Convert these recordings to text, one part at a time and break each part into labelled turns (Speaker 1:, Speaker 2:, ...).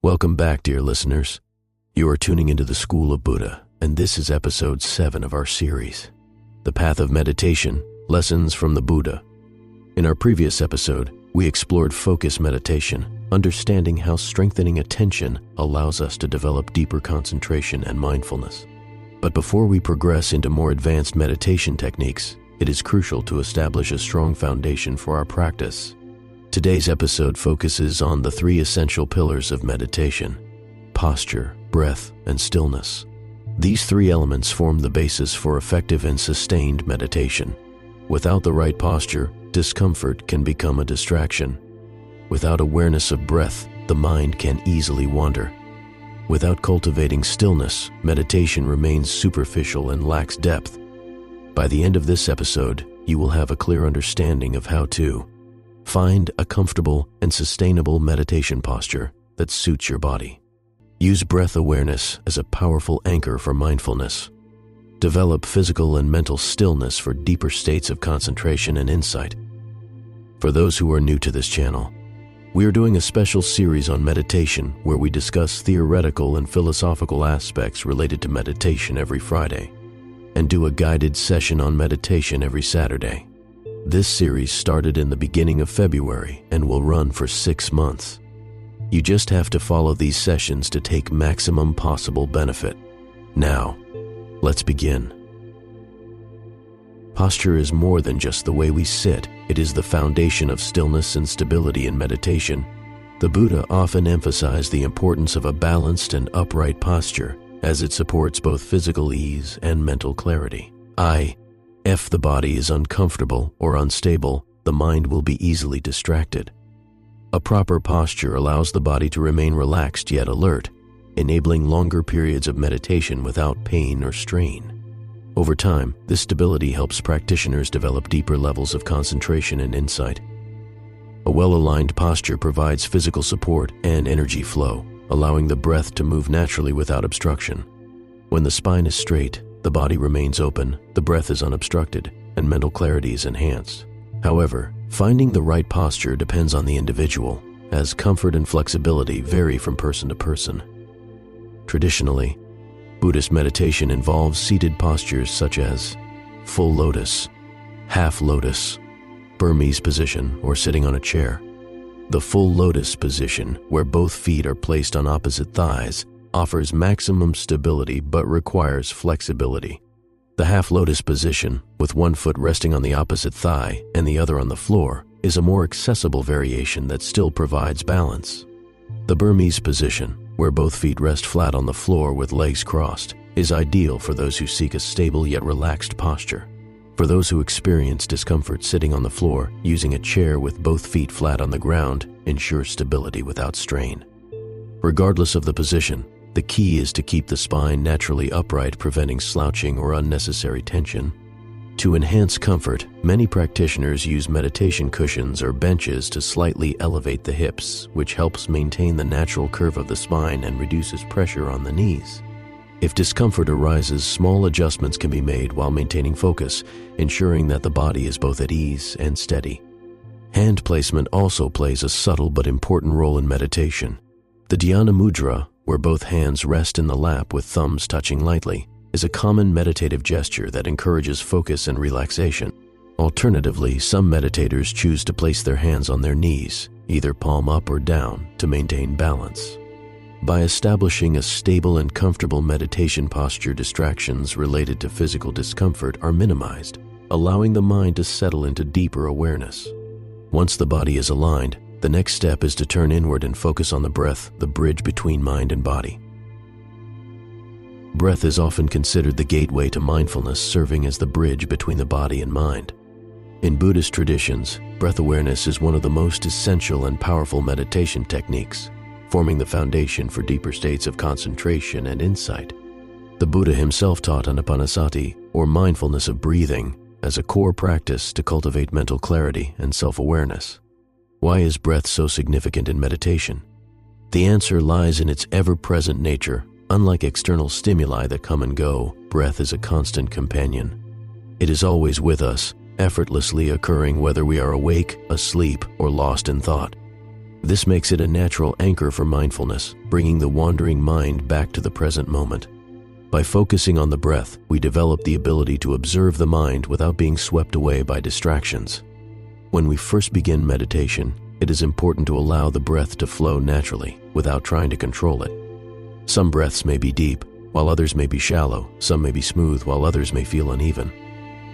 Speaker 1: Welcome back, dear listeners. You are tuning into the School of Buddha, and this is episode 7 of our series, The Path of Meditation, Lessons from the Buddha. In our previous episode, we explored focus meditation, understanding how strengthening attention allows us to develop deeper concentration and mindfulness. But before we progress into more advanced meditation techniques, it is crucial to establish a strong foundation for our practice. Today's episode focuses on the 3 essential pillars of meditation: posture, breath, and stillness. These 3 elements form the basis for effective and sustained meditation. Without the right posture, discomfort can become a distraction. Without awareness of breath, the mind can easily wander. Without cultivating stillness, meditation remains superficial and lacks depth. By the end of this episode, you will have a clear understanding of how to find a comfortable and sustainable meditation posture that suits your body. Use breath awareness as a powerful anchor for mindfulness. Develop physical and mental stillness for deeper states of concentration and insight. For those who are new to this channel, we are doing a special series on meditation where we discuss theoretical and philosophical aspects related to meditation every Friday, and do a guided session on meditation every Saturday. This series started in the beginning of February and will run for 6 months. You just have to follow these sessions to take maximum possible benefit. Now, let's begin. Posture is more than just the way we sit. It is the foundation of stillness and stability in meditation. The Buddha often emphasized the importance of a balanced and upright posture, as it supports both physical ease and mental clarity. If the body is uncomfortable or unstable, the mind will be easily distracted. A proper posture allows the body to remain relaxed yet alert, enabling longer periods of meditation without pain or strain. Over time, this stability helps practitioners develop deeper levels of concentration and insight. A well-aligned posture provides physical support and energy flow, allowing the breath to move naturally without obstruction. When the spine is straight, the body remains open, the breath is unobstructed, and mental clarity is enhanced. However, finding the right posture depends on the individual, as comfort and flexibility vary from person to person. Traditionally, Buddhist meditation involves seated postures such as full lotus, half lotus, Burmese position, or sitting on a chair. The full lotus position, where both feet are placed on opposite thighs, offers maximum stability but requires flexibility. The half lotus position, with one foot resting on the opposite thigh and the other on the floor, is a more accessible variation that still provides balance. The Burmese position, where both feet rest flat on the floor with legs crossed, is ideal for those who seek a stable yet relaxed posture. For those who experience discomfort sitting on the floor, using a chair with both feet flat on the ground ensures stability without strain. Regardless of the position, the key is to keep the spine naturally upright, preventing slouching or unnecessary tension. To enhance comfort, many practitioners use meditation cushions or benches to slightly elevate the hips, which helps maintain the natural curve of the spine and reduces pressure on the knees. If discomfort arises, small adjustments can be made while maintaining focus, ensuring that the body is both at ease and steady. Hand placement also plays a subtle but important role in meditation. The dhyana mudra, where both hands rest in the lap with thumbs touching lightly, is a common meditative gesture that encourages focus and relaxation. Alternatively, some meditators choose to place their hands on their knees, either palm up or down, to maintain balance. By establishing a stable and comfortable meditation posture, distractions related to physical discomfort are minimized, allowing the mind to settle into deeper awareness. Once the body is aligned, the next step is to turn inward and focus on the breath, the bridge between mind and body. Breath is often considered the gateway to mindfulness, serving as the bridge between the body and mind. In Buddhist traditions, breath awareness is one of the most essential and powerful meditation techniques, forming the foundation for deeper states of concentration and insight. The Buddha himself taught anapanasati, or mindfulness of breathing, as a core practice to cultivate mental clarity and self-awareness. Why is breath so significant in meditation? The answer lies in its ever-present nature. Unlike external stimuli that come and go, breath is a constant companion. It is always with us, effortlessly occurring whether we are awake, asleep, or lost in thought. This makes it a natural anchor for mindfulness, bringing the wandering mind back to the present moment. By focusing on the breath, we develop the ability to observe the mind without being swept away by distractions. When we first begin meditation, it is important to allow the breath to flow naturally without trying to control it. Some breaths may be deep, while others may be shallow. Some may be smooth, while others may feel uneven.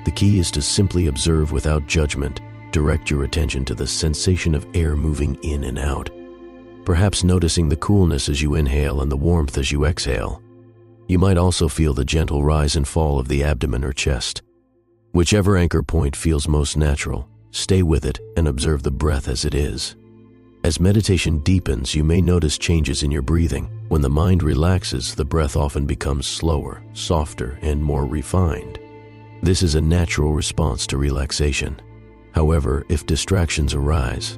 Speaker 1: The key is to simply observe without judgment. Direct your attention to the sensation of air moving in and out, perhaps noticing the coolness as you inhale and the warmth as you exhale. You might also feel the gentle rise and fall of the abdomen or chest. Whichever anchor point feels most natural, stay with it and observe the breath as it is. As meditation deepens, you may notice changes in your breathing. When the mind relaxes, the breath often becomes slower, softer, and more refined. This is a natural response to relaxation. However, if distractions arise,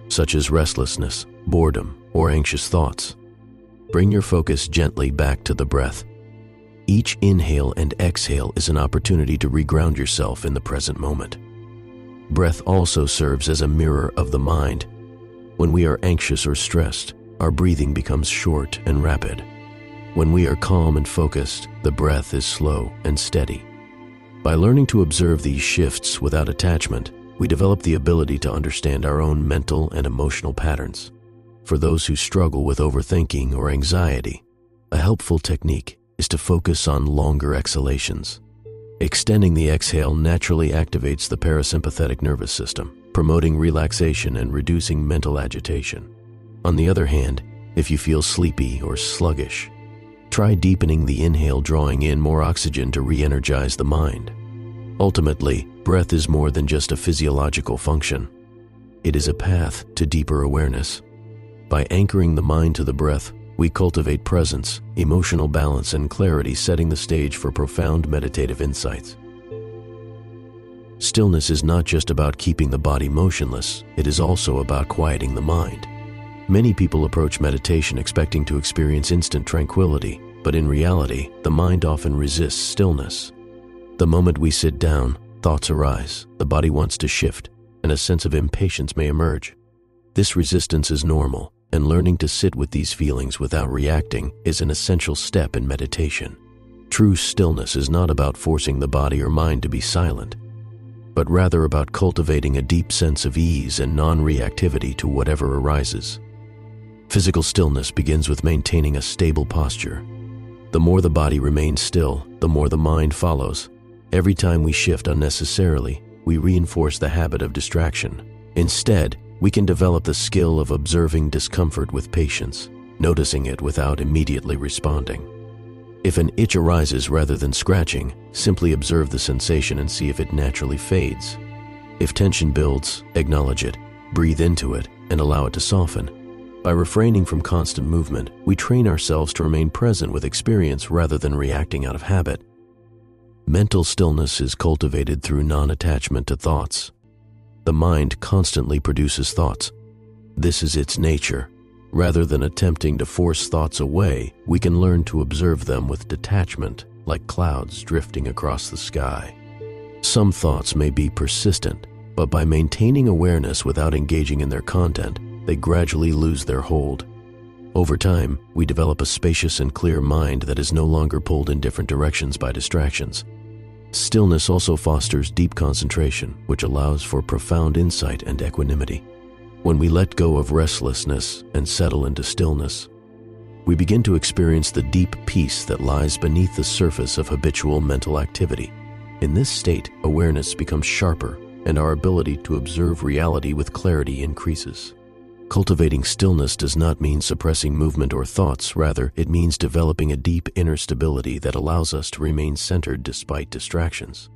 Speaker 1: such as restlessness, boredom, or anxious thoughts, bring your focus gently back to the breath. Each inhale and exhale is an opportunity to reground yourself in the present moment. Breath also serves as a mirror of the mind. When we are anxious or stressed, our breathing becomes short and rapid. When we are calm and focused, the breath is slow and steady. By learning to observe these shifts without attachment, we develop the ability to understand our own mental and emotional patterns. For those who struggle with overthinking or anxiety, a helpful technique is to focus on longer exhalations. Extending the exhale naturally activates the parasympathetic nervous system, promoting relaxation and reducing mental agitation. On the other hand, if you feel sleepy or sluggish, try deepening the inhale, drawing in more oxygen to re-energize the mind. Ultimately, breath is more than just a physiological function. It is a path to deeper awareness. By anchoring the mind to the breath, we cultivate presence, emotional balance, and clarity, setting the stage for profound meditative insights. Stillness is not just about keeping the body motionless, it is also about quieting the mind. Many people approach meditation expecting to experience instant tranquility, but in reality, the mind often resists stillness. The moment we sit down, thoughts arise, the body wants to shift, and a sense of impatience may emerge. This resistance is normal, and learning to sit with these feelings without reacting is an essential step in meditation. True stillness is not about forcing the body or mind to be silent, but rather about cultivating a deep sense of ease and non-reactivity to whatever arises. Physical stillness begins with maintaining a stable posture. The more the body remains still, the more the mind follows. Every time we shift unnecessarily, we reinforce the habit of distraction. Instead, we can develop the skill of observing discomfort with patience, noticing it without immediately responding. If an itch arises rather than scratching, simply observe the sensation and see if it naturally fades. If tension builds, acknowledge it, breathe into it, and allow it to soften. By refraining from constant movement, we train ourselves to remain present with experience rather than reacting out of habit. Mental stillness is cultivated through non-attachment to thoughts. The mind constantly produces thoughts. This is its nature. Rather than attempting to force thoughts away, we can learn to observe them with detachment, like clouds drifting across the sky. Some thoughts may be persistent, but by maintaining awareness without engaging in their content, they gradually lose their hold. Over time, we develop a spacious and clear mind that is no longer pulled in different directions by distractions. Stillness also fosters deep concentration, which allows for profound insight and equanimity. When we let go of restlessness and settle into stillness, we begin to experience the deep peace that lies beneath the surface of habitual mental activity. In this state, awareness becomes sharper, and our ability to observe reality with clarity increases. Cultivating stillness does not mean suppressing movement or thoughts. Rather, it means developing a deep inner stability that allows us to remain centered despite distractions.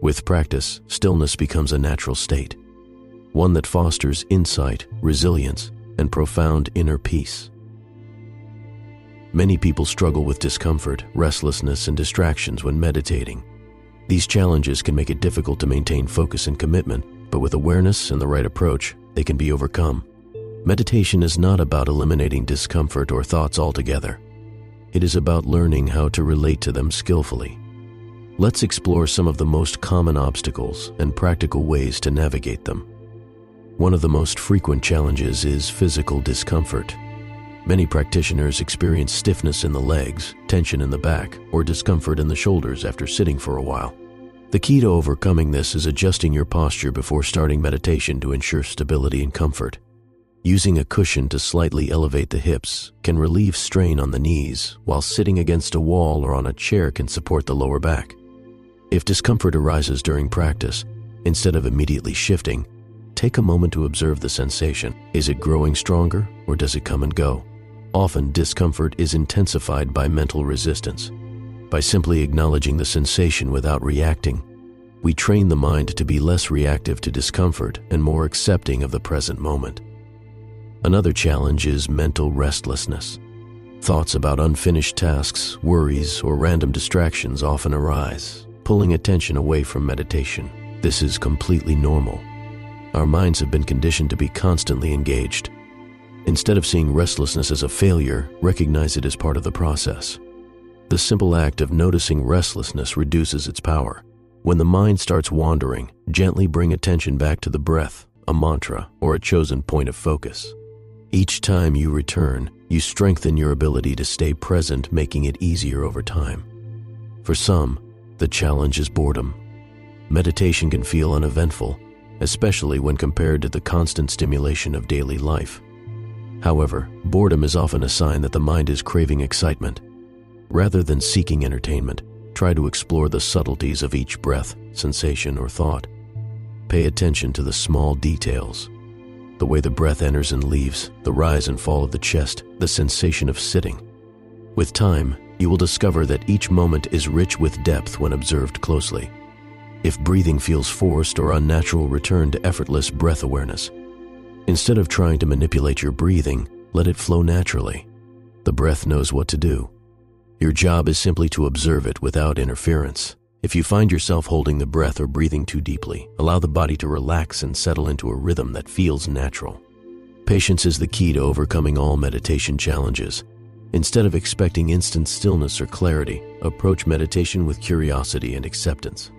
Speaker 1: With practice, stillness becomes a natural state, one that fosters insight, resilience, and profound inner peace. Many people struggle with discomfort, restlessness, and distractions when meditating. These challenges can make it difficult to maintain focus and commitment, but with awareness and the right approach, they can be overcome. Meditation is not about eliminating discomfort or thoughts altogether. It is about learning how to relate to them skillfully. Let's explore some of the most common obstacles and practical ways to navigate them. One of the most frequent challenges is physical discomfort. Many practitioners experience stiffness in the legs, tension in the back, or discomfort in the shoulders after sitting for a while. The key to overcoming this is adjusting your posture before starting meditation to ensure stability and comfort. Using a cushion to slightly elevate the hips can relieve strain on the knees, while sitting against a wall or on a chair can support the lower back. If discomfort arises during practice, instead of immediately shifting, take a moment to observe the sensation. Is it growing stronger, or does it come and go? Often, discomfort is intensified by mental resistance. By simply acknowledging the sensation without reacting, we train the mind to be less reactive to discomfort and more accepting of the present moment. Another challenge is mental restlessness. Thoughts about unfinished tasks, worries, or random distractions often arise, pulling attention away from meditation. This is completely normal. Our minds have been conditioned to be constantly engaged. Instead of seeing restlessness as a failure, recognize it as part of the process. The simple act of noticing restlessness reduces its power. When the mind starts wandering, gently bring attention back to the breath, a mantra, or a chosen point of focus. Each time you return, you strengthen your ability to stay present, making it easier over time. For some, the challenge is boredom. Meditation can feel uneventful, especially when compared to the constant stimulation of daily life. However, boredom is often a sign that the mind is craving excitement. Rather than seeking entertainment, try to explore the subtleties of each breath, sensation, or thought. Pay attention to the small details. The way the breath enters and leaves, the rise and fall of the chest, the sensation of sitting. With time, you will discover that each moment is rich with depth when observed closely. If breathing feels forced or unnatural, return to effortless breath awareness. Instead of trying to manipulate your breathing, let it flow naturally. The breath knows what to do. Your job is simply to observe it without interference. If you find yourself holding the breath or breathing too deeply, allow the body to relax and settle into a rhythm that feels natural. Patience is the key to overcoming all meditation challenges. Instead of expecting instant stillness or clarity, approach meditation with curiosity and acceptance.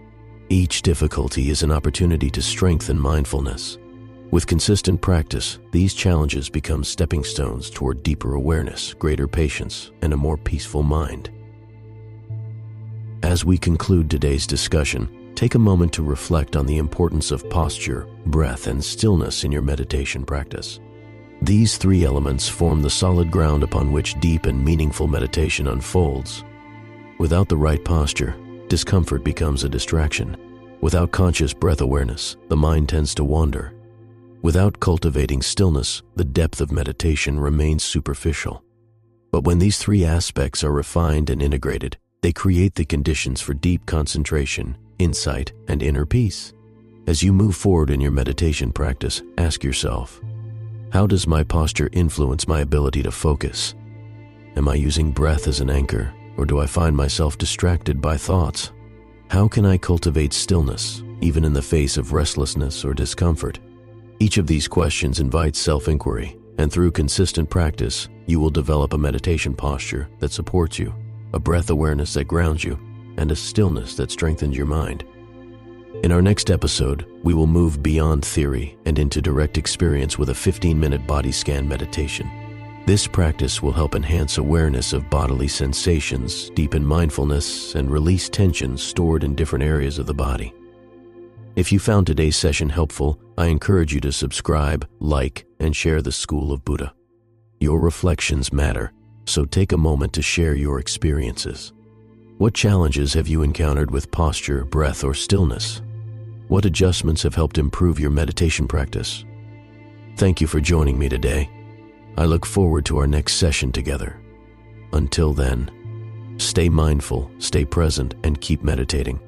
Speaker 1: Each difficulty is an opportunity to strengthen mindfulness. With consistent practice, these challenges become stepping stones toward deeper awareness, greater patience, and a more peaceful mind. As we conclude today's discussion, take a moment to reflect on the importance of posture, breath, and stillness in your meditation practice. These three elements form the solid ground upon which deep and meaningful meditation unfolds. Without the right posture, discomfort becomes a distraction. Without conscious breath awareness, the mind tends to wander. Without cultivating stillness, the depth of meditation remains superficial. But when these three aspects are refined and integrated, they create the conditions for deep concentration, insight, and inner peace. As you move forward in your meditation practice, ask yourself, how does my posture influence my ability to focus? Am I using breath as an anchor, or do I find myself distracted by thoughts? How can I cultivate stillness, even in the face of restlessness or discomfort? Each of these questions invites self-inquiry, and through consistent practice, you will develop a meditation posture that supports you, a breath awareness that grounds you, and a stillness that strengthens your mind. In our next episode, we will move beyond theory and into direct experience with a 15-minute body scan meditation. This practice will help enhance awareness of bodily sensations, deepen mindfulness, and release tensions stored in different areas of the body. If you found today's session helpful, I encourage you to subscribe, like, and share the School of Buddha. Your reflections matter, so take a moment to share your experiences. What challenges have you encountered with posture, breath, or stillness? What adjustments have helped improve your meditation practice? Thank you for joining me today. I look forward to our next session together. Until then, stay mindful, stay present, and keep meditating.